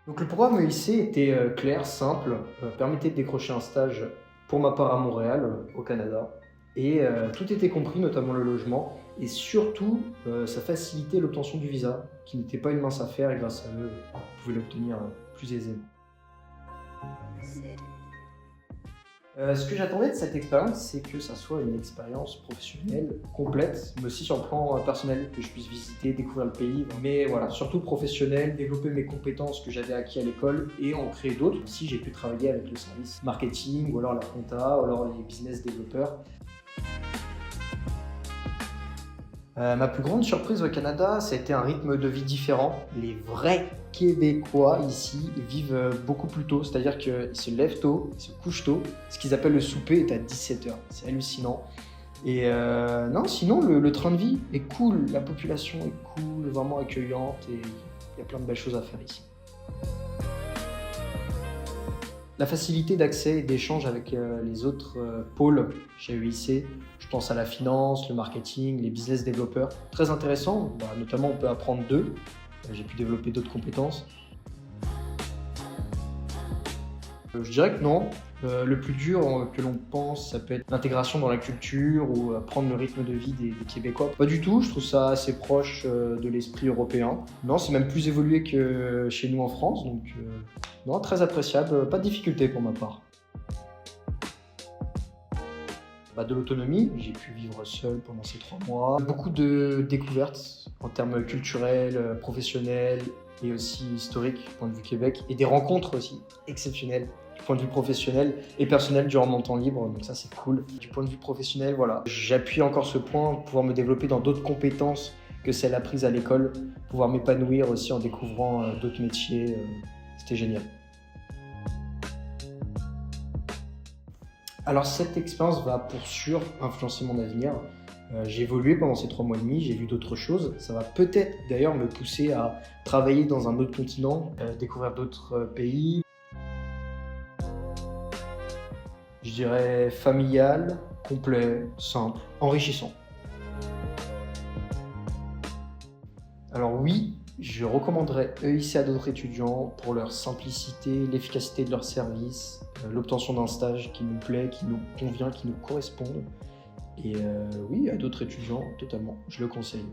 Donc le programme EIC était clair, simple, permettait de décrocher un stage pour ma part à Montréal, au Canada. Et tout était compris, notamment le logement. Et surtout, ça facilitait l'obtention du visa, qui n'était pas une mince affaire et grâce à eux, on pouvait l'obtenir plus aisément. Ce que j'attendais de cette expérience, c'est que ça soit une expérience professionnelle complète, mais aussi sur le plan personnel, que je puisse visiter, découvrir le pays, mais voilà, surtout professionnel, développer mes compétences que j'avais acquises à l'école et en créer d'autres. Si j'ai pu travailler avec le service marketing, ou alors la compta, ou alors les business développeurs. Ma plus grande surprise au Canada, ça a été un rythme de vie différent. Les vrais Québécois ici vivent beaucoup plus tôt, c'est-à-dire qu'ils se lèvent tôt, ils se couchent tôt. Ce qu'ils appellent le souper est à 17h. C'est hallucinant. Et non, sinon, le train de vie est cool, la population est cool, vraiment accueillante et il y a plein de belles choses à faire ici. La facilité d'accès et d'échange avec les autres pôles chez EIC, je pense à la finance, le marketing, les business développeurs, très intéressant, notamment on peut apprendre d'eux, j'ai pu développer d'autres compétences. Je dirais que non. Le plus dur que l'on pense, ça peut être l'intégration dans la culture ou prendre le rythme de vie des Québécois. Pas du tout, je trouve ça assez proche de l'esprit européen. Non, c'est même plus évolué que chez nous en France, donc non, très appréciable, pas de difficulté pour ma part. De l'autonomie, j'ai pu vivre seul pendant ces 3 mois. Beaucoup de découvertes en termes culturels, professionnels et aussi historiques du point de vue Québec. Et des rencontres aussi exceptionnelles du point de vue professionnel et personnel durant mon temps libre. Donc ça, c'est cool. Du point de vue professionnel, voilà. J'appuie encore ce point, pouvoir me développer dans d'autres compétences que celles apprises à l'école, pouvoir m'épanouir aussi en découvrant d'autres métiers. C'était génial. Alors cette expérience va pour sûr influencer mon avenir. J'ai évolué pendant ces 3 mois et demi, j'ai vu d'autres choses. Ça va peut-être d'ailleurs me pousser à travailler dans un autre continent, découvrir d'autres pays. Je dirais familial, complet, simple, enrichissant. Alors oui, je recommanderais EIC à d'autres étudiants pour leur simplicité, l'efficacité de leur service, l'obtention d'un stage qui nous plaît, qui nous convient, qui nous corresponde. Et oui, à d'autres étudiants, totalement, je le conseille.